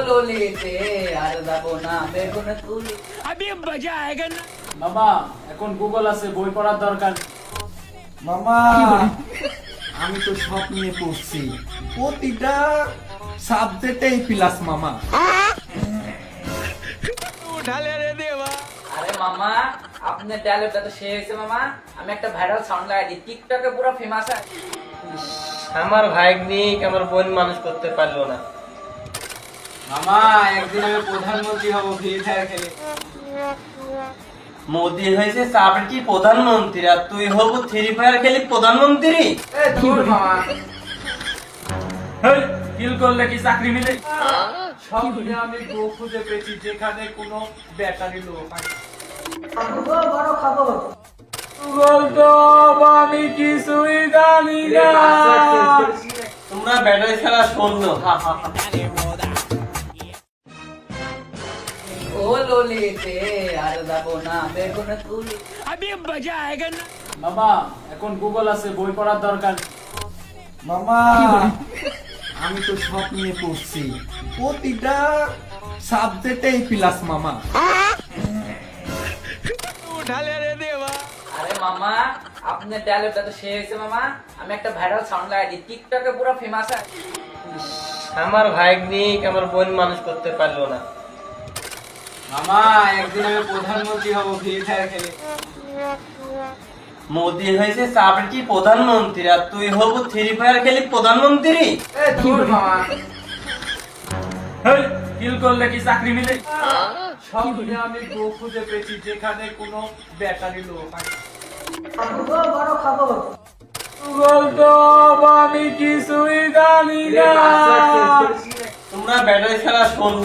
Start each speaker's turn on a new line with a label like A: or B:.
A: লোলিতে আর যাবো না বেগুন তুলি।
B: अभी मजा आएगा ना।
C: মামা এখন গুগল আছে, বই পড়ার দরকার।
D: মামা আমি তো সব নিয়ে পড়ছি, প্রতিটা সাবজেক্টেই প্লাস মামা।
A: আরে মামা আপনার ডায়লগটা তো শেষ হয়েছে মামা। আমি একটা ভাইরাল সাউন্ড লাগাই দিই, টিকটকে পুরো ফেমাস আছে।
E: আমার ভাগ্নিক আমার বোন মানুষ করতে পারলো না।
C: মামা একদিন আমি প্রধানমন্ত্রী হব, ফ্রি ফায়ার খেলে।
E: মোদি হয়েছে চাপের কি প্রধানমন্ত্রী, আর তুই হবু ফ্রি ফায়ার খেলি প্রধানমন্ত্রী।
A: এ দূর মামা।
C: কিল করলে কি চাকরি মিলে? স্বপ্নে আমি বউ খুঁজে পেয়েছি যেখানে কোনো ব্যাটারি লো পাই।
A: বড় খবর।
C: গুগল তো আমি কিছুই জানি না।
E: তোমরা ব্যাটারি ছাড়া শূন্য।
A: ও লোলিতে আর যাবো না বেগুন তুলি।
B: अभी मजा आएगा ना।
C: মামা এখন গুগল আছে, বই পড়ার দরকার।
D: মামা আমি তো সব নিয়ে পড়ছি, প্রতিটা সাবজেক্টেই প্লাস মামা।
A: আরে মামা আপনার ডায়লগটা তো শেষ হয়েছে মামা। আমি একটা ভাইরাল সাউন্ড লাগাই দিই, টিকটকে পুরো ফেমাস আছে।
E: আমার ভাগ্নিক আমার বোন মানুষ করতে পারলো না।
C: মামা একদিন আমি প্রধানমন্ত্রী হব, ফ্রি ফায়ার খেলে।
E: মোদি হয়েছে চাপের কি প্রধানমন্ত্রী, আর তুই হবু ফ্রি ফায়ার খেলি প্রধানমন্ত্রী।
A: এ দূর মামা।
C: কিল করলে কি চাকরি মিলে? স্বপ্নে আমি বউ খুঁজে পেয়েছি যেখানে কোনো ব্যাটারি লো পাই।
A: বড় খবর।
C: গুগল তো আমি কিছুই জানি না।
E: তোমরা ব্যাটারি ছাড়া শূন্য।